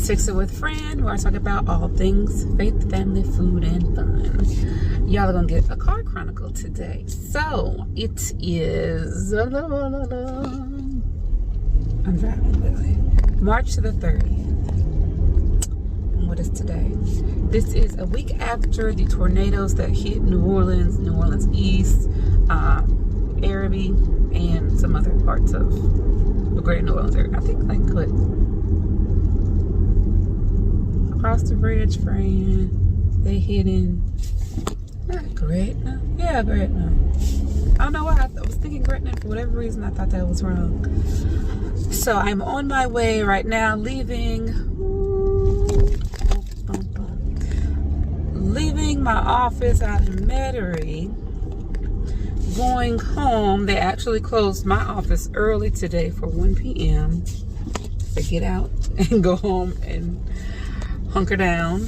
It's It With Fran, where I talk about all things faith, family, food, and fun. Y'all are gonna get a car chronicle today. So it is I'm driving literally March the 30th. And what is today? This is a week after the tornadoes that hit New Orleans East, Araby, and some other parts of the greater New Orleans area. I think like what? Across the bridge, Fran. They hitting not Gretna. Yeah, Gretna. I don't know why I was thinking Gretna. For whatever reason, I thought that was wrong. So I'm on my way right now, leaving my office out in Metairie, going home. They actually closed my office early today for 1 p.m. to get out and go home and hunker down.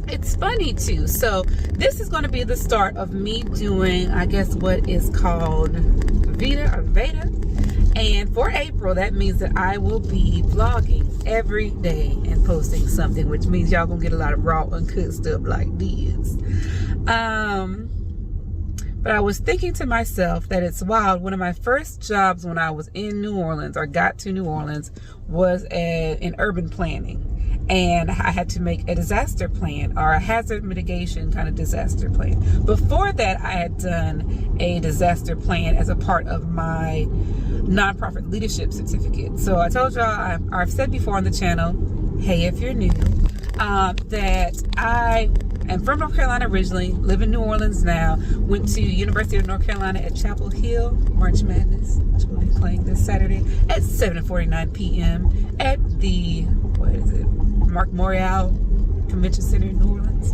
It's funny too. So this is going to be the start of me doing, I guess, what is called VEDA or VEDA. And for April, that means that I will be vlogging every day and posting something, which means y'all gonna get a lot of raw uncut stuff like this. But I was thinking to myself that it's wild. One of my first jobs when I was in New Orleans, or got to New Orleans, was in urban planning. And I had to make a disaster plan, or a hazard mitigation kind of disaster plan. Before that, I had done a disaster plan as a part of my nonprofit leadership certificate. So I told y'all, I've said before on the channel, hey, if you're new, that I am from North Carolina originally, live in New Orleans now, went to University of North Carolina at Chapel Hill, March Madness, which will be playing this Saturday at 7:49 p.m. at the, what is it, Mark Morial Convention Center in New Orleans.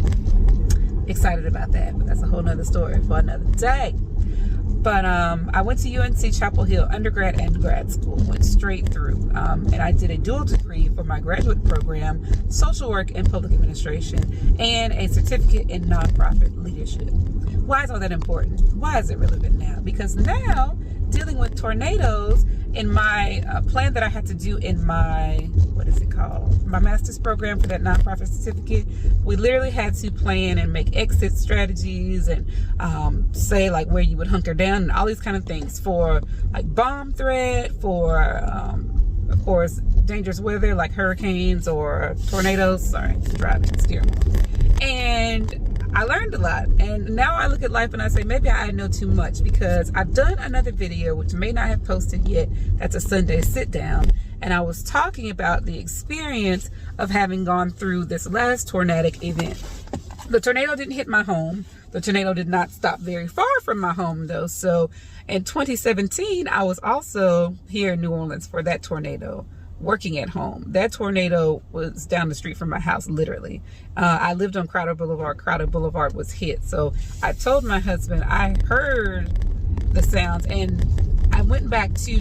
Excited about that, but that's a whole nother story for another day. But I went to UNC Chapel Hill undergrad and grad school, went straight through. And I did a dual degree for my graduate program, social work and public administration, and a certificate in nonprofit leadership. Why is all that important? Why is it relevant now? Because now, dealing with tornadoes, in my plan that I had to do in my, what is it called? My master's program for that nonprofit certificate, we literally had to plan and make exit strategies and say like where you would hunker down and all these kind of things for like bomb threat, for of course dangerous weather like hurricanes or tornadoes. Sorry, I'm driving, steering. And I learned a lot, and now I look at life and I say maybe I know too much, because I've done another video which may not have posted yet. That's a Sunday sit down, and I was talking about the experience of having gone through this last tornadic event. The tornado didn't hit my home. The tornado did not stop very far from my home though. So in 2017 I was also here in New Orleans for that tornado, working at home. That tornado was down the street from my house, literally. I lived on Crowder Boulevard. Crowder Boulevard was hit. So I told my husband I heard the sounds, and I went back to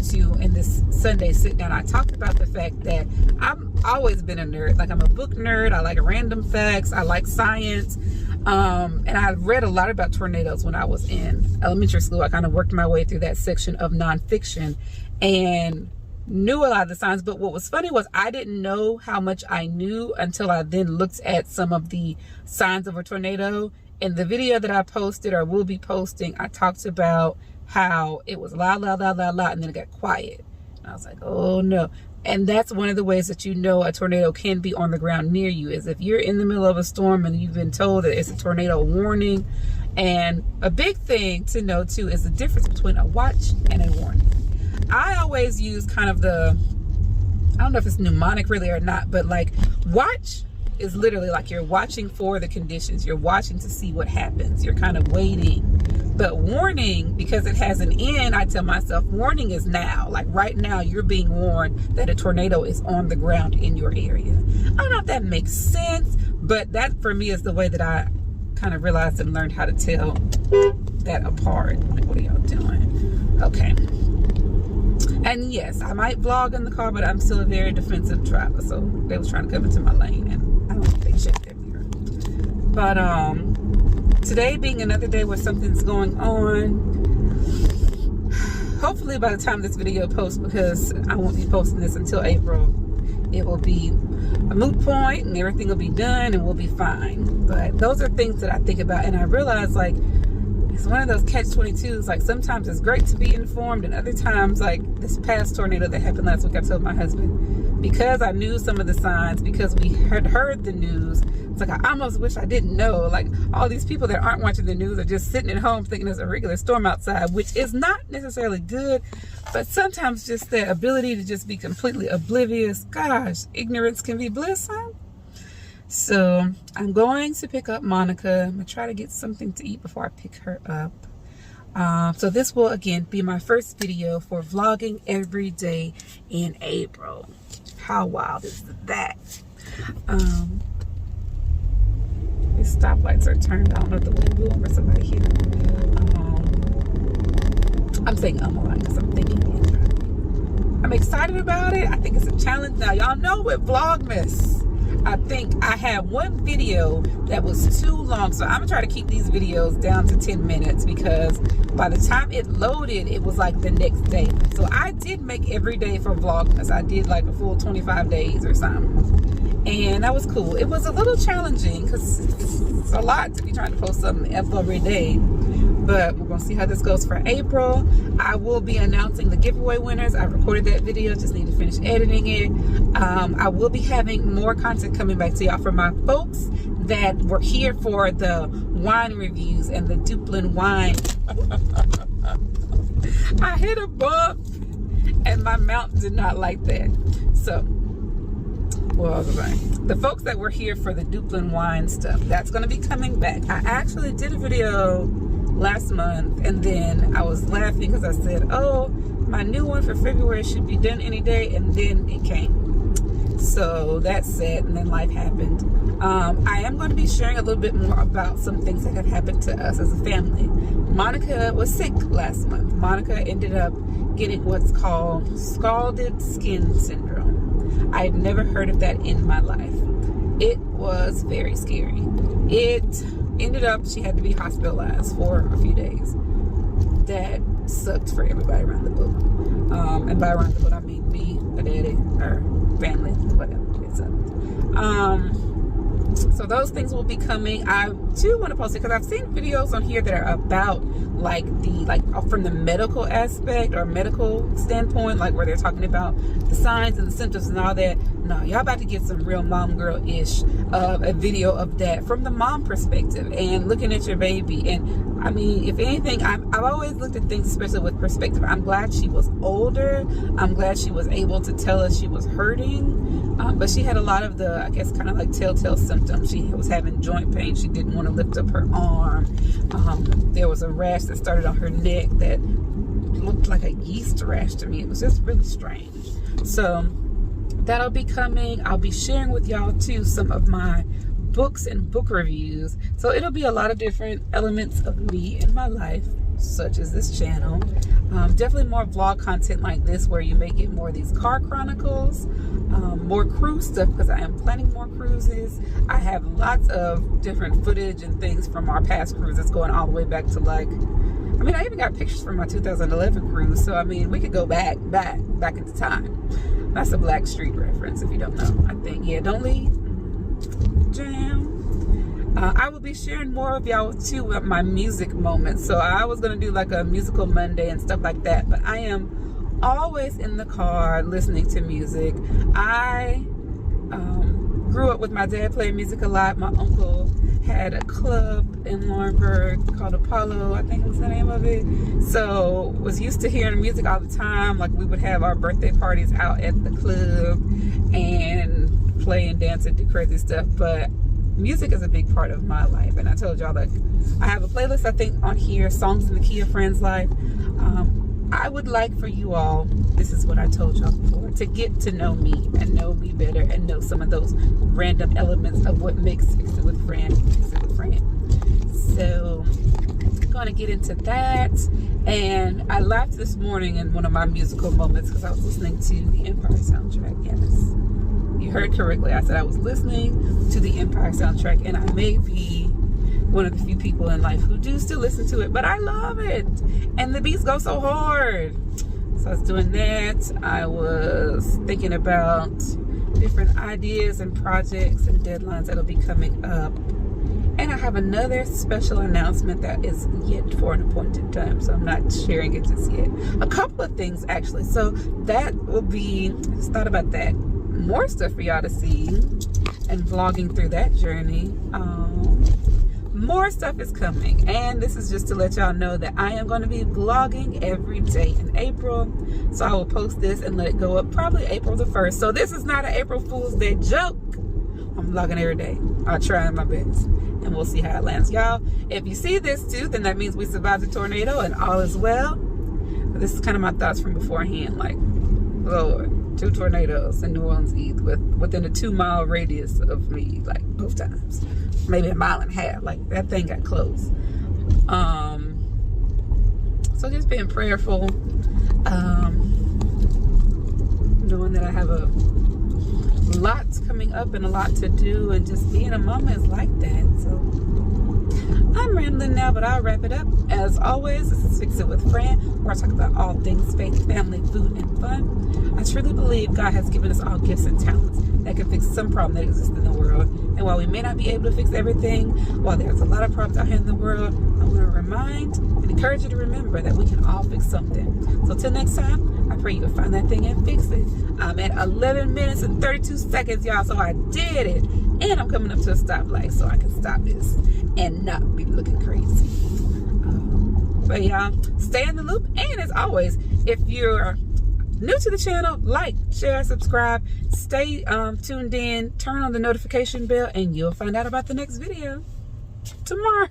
in this Sunday sit down, I talked about the fact that I've always been a nerd. Like, I'm a book nerd. I like random facts. I like science. And I read a lot about tornadoes when I was in elementary school. I kind of worked my way through that section of nonfiction and knew a lot of the signs. But what was funny was I didn't know how much I knew until I then looked at some of the signs of a tornado. In the video that I posted or will be posting, I talked about how it was loud, loud, loud, loud, loud, and then it got quiet. And I was like, oh no. And that's one of the ways that you know a tornado can be on the ground near you, is if you're in the middle of a storm and you've been told that it's a tornado warning. And a big thing to know too is the difference between a watch and a warning. I always use kind of the, I don't know if it's mnemonic really or not, but like watch is literally like you're watching for the conditions. You're watching to see what happens. You're kind of waiting. But warning, because it has an end, I tell myself warning is now. Like right now you're being warned that a tornado is on the ground in your area. I don't know if that makes sense, but that for me is the way that I kind of realized and learned how to tell that apart. Like, what are y'all doing? Okay. And yes, I might vlog in the car, but I'm still a very defensive driver. So they was trying to come into my lane and I don't think they checked their mirror. But today being another day where something's going on, hopefully by the time this video posts, because I won't be posting this until April, it will be a moot point and everything will be done and we'll be fine. But those are things that I think about, and I realize, like, it's one of those catch-22s. Like, sometimes it's great to be informed, and other times, like this past tornado that happened last week, I told my husband, because I knew some of the signs, because we had heard the news, it's like I almost wish I didn't know. Like, all these people that aren't watching the news are just sitting at home thinking there's a regular storm outside, which is not necessarily good, but sometimes just the ability to just be completely oblivious, gosh, ignorance can be bliss, huh? So I'm going to pick up Monica. I'm gonna try to get something to eat before I pick her up. So this will again be my first video for vlogging every day in April. How wild is that? These stoplights are turned. I don't know if the wind blew over somebody here. I'm saying a lot because I'm thinking it. I'm excited about it. I think it's a challenge. Now y'all know with Vlogmas, I think I had one video that was too long, so I'm gonna try to keep these videos down to 10 minutes because by the time it loaded, it was like the next day. So I did make every day for Vlogmas. I did like a full 25 days or something, and that was cool. It was a little challenging because it's a lot to be trying to post something every day, but we're gonna see how this goes for April. I will be announcing the giveaway winners. I recorded that video, just need to finish editing it. I will be having more content coming back to y'all from my folks that were here for the wine reviews and the Duplin wine. I hit a bump and my mount did not like that. So, what was I saying? The folks that were here for the Duplin wine stuff, that's going to be coming back. I actually did a video last month and then I was laughing because I said, oh, my new one for February should be done any day, and then it came. So that's it, and then life happened. I am going to be sharing a little bit more about some things that have happened to us as a family. Monica was sick last month. Monica ended up getting what's called scalded skin syndrome. I had never heard of that in my life. It was very scary. It ended up, she had to be hospitalized for a few days. That sucked for everybody around the book. And by around the book, I mean me, her daddy, her family, whatever. It sucked. So those things will be coming. I too want to post it because I've seen videos on here that are about like from the medical aspect or medical standpoint, like where they're talking about the signs and the symptoms and all that. No, y'all about to get some real mom girl-ish a video of that from the mom perspective and looking at your baby. And I mean, if anything, I've always looked at things, especially with perspective. I'm glad she was older. I'm glad she was able to tell us she was hurting. But she had a lot of the, I guess, kind of like telltale symptoms. She was having joint pain. She didn't want to lift up her arm. There was a rash that started on her neck that looked like a yeast rash to me. It was just really strange. So that'll be coming. I'll be sharing with y'all too some of my books and book reviews. So it'll be a lot of different elements of me in my life, such as this channel. Definitely more vlog content like this where you may get more of these car chronicles, more cruise stuff because I am planning more cruises. I have lots of different footage and things from our past cruises going all the way back to like, I mean, I even got pictures from my 2011 cruise. So I mean, we could go back into time. That's a Blackstreet reference if you don't know. I think, yeah, Don't Leave. Jam. I will be sharing more of y'all too with my music moments. So I was gonna do like a musical Monday and stuff like that, but I am always in the car listening to music. I grew up with my dad playing music a lot. My uncle had a club in Laurinburg called Apollo, I think was the name of it. So was used to hearing music all the time. Like we would have our birthday parties out at the club and play and dance and do crazy stuff. But music is a big part of my life, and I told y'all that I have a playlist I think on here, Songs in the Key of Fran's Life. I would like for you all, this is what I told y'all before, to get to know me and know me better and know some of those random elements of what makes Fix It With Fran, Fix It With Fran. So I'm gonna get into that. And I laughed this morning in one of my musical moments because I was listening to the Empire soundtrack. Yes, you heard correctly. I said I was listening to the Empire soundtrack, and I may be one of the few people in life who do still listen to it, but I love it, and the beats go so hard. So I was doing that. I was thinking about different ideas and projects and deadlines that'll be coming up. And I have another special announcement that is yet for an appointed time, so I'm not sharing it just yet. A couple of things actually. So that will be, I just thought about that. More stuff for y'all to see and vlogging through that journey. More stuff is coming, and this is just to let y'all know that I am going to be vlogging every day in April. So I will post this and let it go up probably April the 1st. So this is not an April Fool's Day joke. I'm vlogging every day. I'll try my best, and we'll see how it lands. Y'all, if you see this too, then that means we survived the tornado and all is well. But this is kind of my thoughts from beforehand, like, Lord, 2 tornadoes in New Orleans East within a 2-mile radius of me, like both times. Maybe 1.5 miles. Like that thing got close. So just being prayerful, knowing that I have a lot coming up and a lot to do, and just being a mama is like that. So I'm rambling now, but I'll wrap it up. As always, this is Fix It With Fran, where I talk about all things faith, family, food, and fun. I truly believe God has given us all gifts and talents that can fix some problem that exists in the world. And while we may not be able to fix everything, while there's a lot of problems out here in the world, I want to remind and encourage you to remember that we can all fix something. So till next time, I pray you'll find that thing and fix it. I'm at 11 minutes and 32 seconds, y'all, so I did it. And I'm coming up to a stoplight, so I can stop this and not be looking crazy. But y'all, stay in the loop. And as always, if you're new to the channel, like, share, subscribe, stay tuned in, turn on the notification bell, and you'll find out about the next video tomorrow.